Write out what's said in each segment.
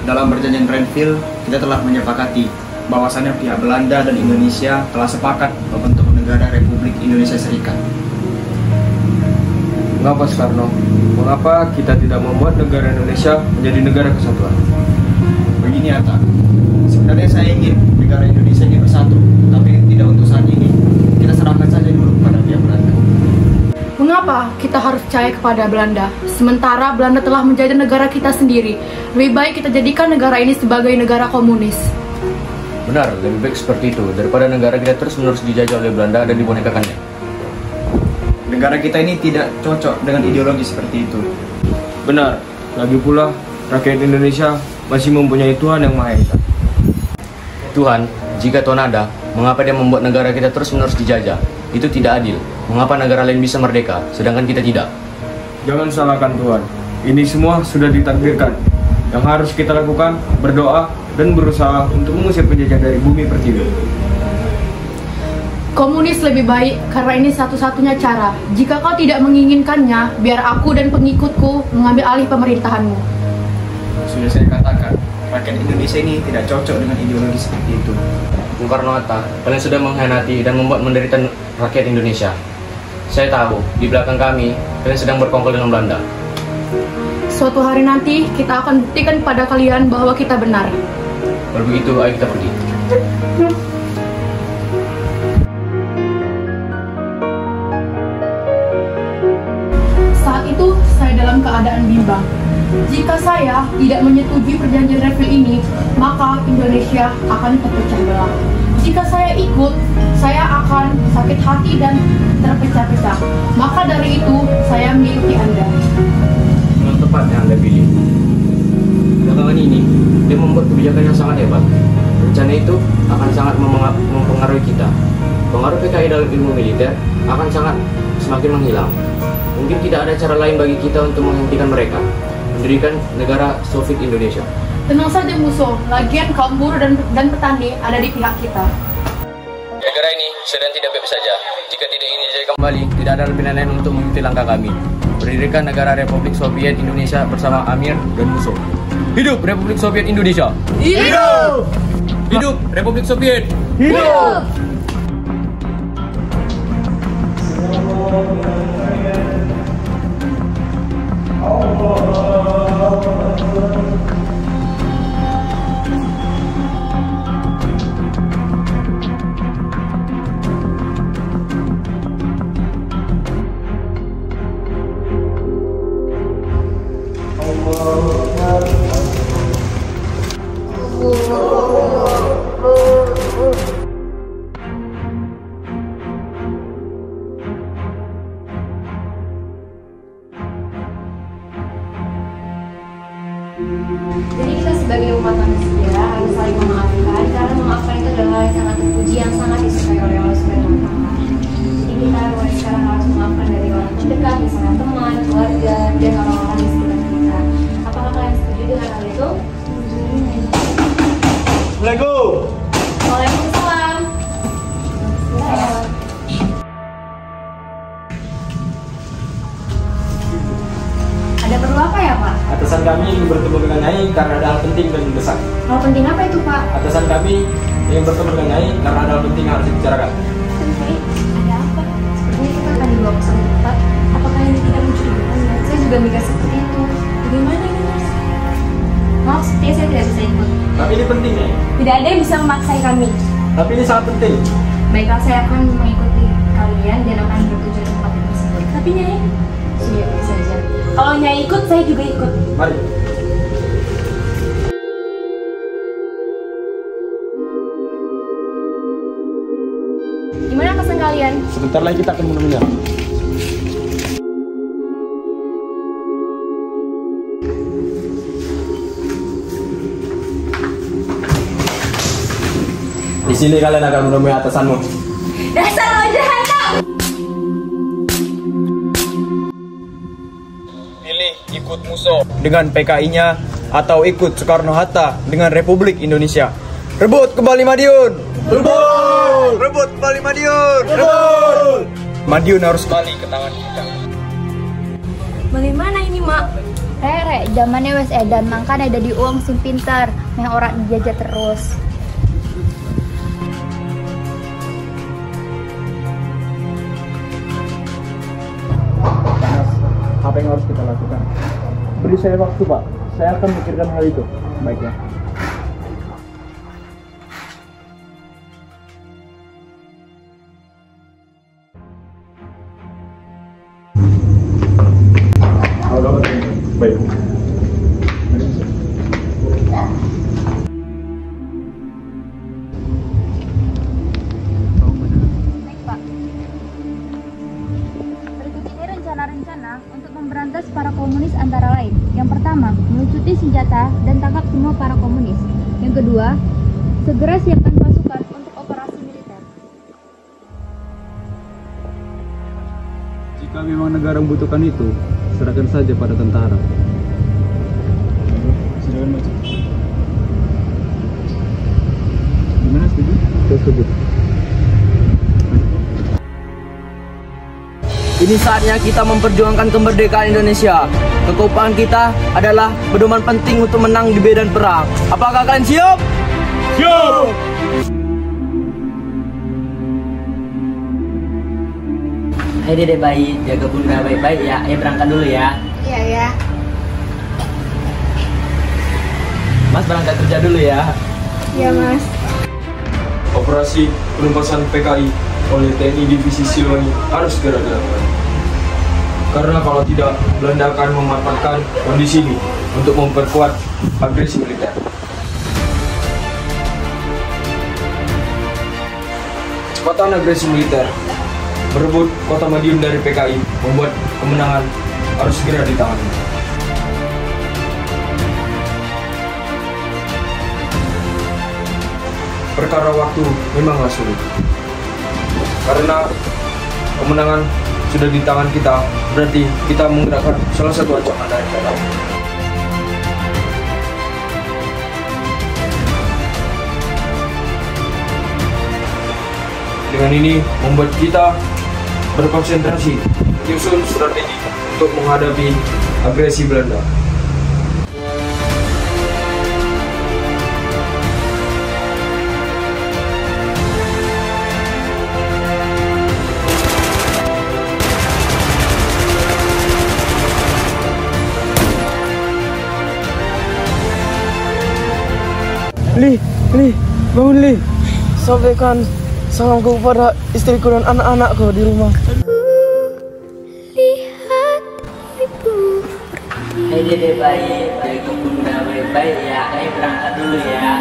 dalam perjanjian Renville kita telah menyepakati bahwasannya pihak Belanda dan Indonesia telah sepakat membentuk negara Republik Indonesia Serikat. Mengapa Soekarno? Mengapa kita tidak membuat negara Indonesia menjadi negara kesatuan? Begini Hatta, sebenarnya saya ingin negara Indonesia ini bersatu, tapi tidak untuk saat ini. Kita serahkan saja dulu kepada pihak Belanda. Mengapa kita harus percaya kepada Belanda? Sementara Belanda telah menjajah negara kita sendiri. Lebih baik kita jadikan negara ini sebagai negara komunis. Benar, lebih baik seperti itu daripada negara kita terus-menerus dijajah oleh Belanda dan dibonekakannya. Negara kita ini tidak cocok dengan ideologi seperti itu. Benar, lagi pula rakyat Indonesia masih mempunyai Tuhan yang Maha Esa. Tuhan, jika Tuhan ada, mengapa dia membuat negara kita terus-menerus dijajah? Itu tidak adil. Mengapa negara lain bisa merdeka, sedangkan kita tidak? Jangan salahkan Tuhan. Ini semua sudah ditakdirkan. Yang harus kita lakukan, berdoa dan berusaha untuk mengusir penjajah dari bumi pertiwi. Komunis lebih baik karena ini satu-satunya cara. Jika kau tidak menginginkannya, biar aku dan pengikutku mengambil alih pemerintahanmu. Sudah saya katakan, rakyat Indonesia ini tidak cocok dengan ideologi seperti itu. Bung Karno-Hatta, kalian sudah mengkhianati dan membuat menderita rakyat Indonesia. Saya tahu, di belakang kami, kalian sedang berkongkol dengan Belanda. Suatu hari nanti, kita akan buktikan kepada kalian bahwa kita benar. Kalau begitu, ayo kita pergi. Saat itu, saya dalam keadaan bimbang. Jika saya tidak menyetujui perjanjian Renville ini, maka Indonesia akan terpecah belah. Jika saya ikut, saya akan sakit hati dan terpecah-pecah. Maka dari itu, saya mengikuti Anda. Yang tepat yang Anda pilih. Belakangan ini, dia membuat kebijakan yang sangat hebat. Rencana itu akan sangat mempengaruhi kita. Pengaruh PKI dalam ilmu militer akan sangat semakin menghilang. Mungkin tidak ada cara lain bagi kita untuk menghentikan mereka. Mendirikan negara Soviet Indonesia. Tenang saja musuh, lagian kaum buruh dan petani ada di pihak kita. Negara ini sedang tidak baik saja. Jika tidak ingin dijajah kembali, tidak ada lebih lain untuk mengikuti langkah kami. Mendirikan negara Republik Soviet Indonesia bersama Amir dan musuh. Hidup Republik Soviet Indonesia! Hidup! Hidup Republik Soviet! Hidup! Jadi kita sebagai umat manusia harus saling memaafkan, karena memaafkan itu adalah yang sangat terpuji, yang sangat disukai oleh Allah Subhanahu wa Ta'ala. Jadi kita mulai sekarang harus memaafkan dari orang terdekat, misalnya teman, keluarga, dan orang-orang di sekitar kita. Apakah kalian setuju dengan hal itu? Assalamualaikum. Waalaikumsalam. Ada perlu apa ya Pak? Atasan kami ingin bertemu dengan Nyai karena ada hal penting dan mendesak. Hal penting apa itu Pak? Atasan kami ingin bertemu dengan Nyai karena ada hal penting yang harus dibicarakan. Penting? Ada apa? Sepertinya kita akan dibawa ke suatu tempat. Apakah ini tidak mencurigakan? Saya juga mikir seperti itu. Bagaimana ini Mas? Maaf, sepertinya saya tidak bisa ikut. Tapi ini penting ya. Tidak ada yang bisa memaksai kami. Tapi ini sangat penting. Baiklah, saya akan mengikuti kalian dan akan bertujuan ke tempat tersebut. Tapi Nyai, iya bisa saja. Kalau Nyai ikut, saya juga ikut. Mari. Gimana pesan kalian? Sebentar lagi kita akan menemunya. Di sini kalian akan menemui atasanmu. Dasar lo jahat! Pilih ikut musuh dengan PKI-nya atau ikut Soekarno-Hatta dengan Republik Indonesia. Rebut kembali Madiun! Rebut! Rebut kembali Madiun! Rebut! Madiun harus kembali ke tangan kita. Bagaimana ini, Mak? Rek, zamannya wes edan, makanya ada di uang sing pintar, yang orang dijajah terus. Apa yang harus kita lakukan? Beri saya waktu, Pak. Saya akan memikirkan hal itu. Baiknya. Baik. Baik, Pak. Berikut ini rencana-rencana untuk memberantas para komunis antara lain. Yang pertama, melucuti senjata dan tangkap semua para komunis. Yang kedua, segera siapkan pasukan untuk operasi militer. Jika memang negara membutuhkan itu, serahkan saja pada tentara. Silakan baca. Gimana, setuju? Saya setuju. Ini saatnya kita memperjuangkan kemerdekaan Indonesia. Kekompakan kita adalah pedoman penting untuk menang di medan perang. Apakah kalian siap? Siap! Hai Dede bayi, jaga bunda baik-baik ya. Ayo berangkat dulu ya. Iya, ya. Mas berangkat kerja dulu ya. Iya, Mas. Operasi penumpasan PKI oleh TNI Divisi Siliwangi harus segera dilakukan. Karena kalau tidak, Belanda akan memanfaatkan kondisi ini untuk memperkuat agresi militer. Kecepatan agresi militer merebut kota Madiun dari PKI membuat kemenangan harus segera ditangani. Perkara waktu memanglah sulit. Karena kemenangan sudah di tangan kita, berarti kita menggerakkan salah satu ancaman dari PKI. Dengan ini membuat kita berkonsentrasi menyusun strategi untuk menghadapi agresi Belanda. Li, bangun Li. Sampaikan salamku kepada istriku dan anak-anakku di rumah. Lihat ibu. Hai Dede bayi, jaga bunda baik-baik ya. Ayo berangkat dulu ya.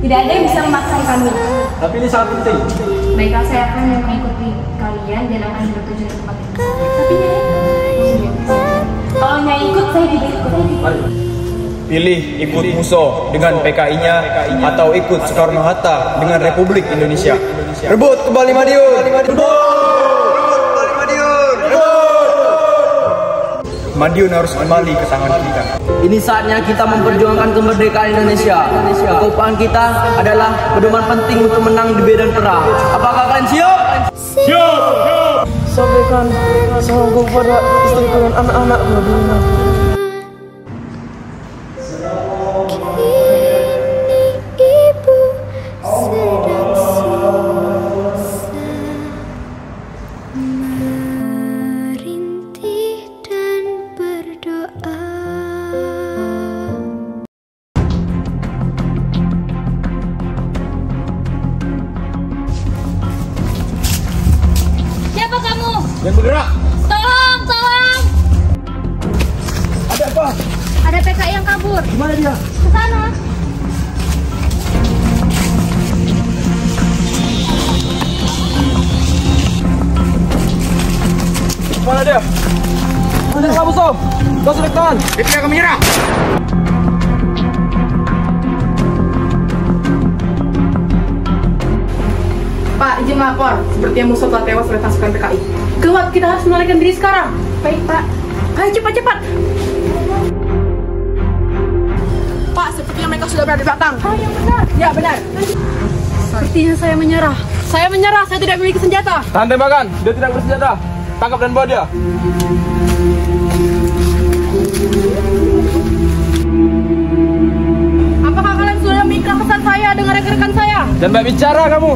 Tidak ada yang bisa memaksakan kami. Tapi ini sangat penting. Baiklah, saya akan mengikuti kalian dan akan bertujuan ke tempat itu. Tapi kalau Nyai ikut, saya tidak ikut. Pilih ikut Musso dengan PKI-nya atau ikut Soekarno-Hatta dengan Republik Indonesia. Rebut kembali Madiun! Madiun harus kembali ke tangan kita. Ini saatnya kita memperjuangkan kemerdekaan Indonesia. Kekompakan kita adalah pedoman penting untuk menang di medan perang. Apakah kalian siap? Siap! Sampaikan salamku kepada istriku dan anak-anakku di rumah. Ibu sedang susah merintih dan berdoa. Siapa kamu? Yang bergerak! Tolong, tolong! Ada apa? Ada PKI yang kabur. Gimana dia? Ke sana. Mana dia? Mana kamu, Sob? Kau sudah tahan. Dia tidak akan menyerah. Pak, izin lapor. Sepertinya musuh telah tewas oleh pasukan PKI. Gawat, kita harus melarikan diri sekarang. Baik, Pak. Ayo cepat-cepat. Pak, sepertinya mereka sudah berada di belakang. Oh, yang benar. Ya, benar. Sepertinya saya menyerah. Saya menyerah, saya tidak memiliki senjata. Tahan tembakan, dia tidak bersenjata. Tangkap dan bawa dia. Apakah kalian sudah minta kesan saya dengan rekan-rekan saya? Dan baik bicara kamu.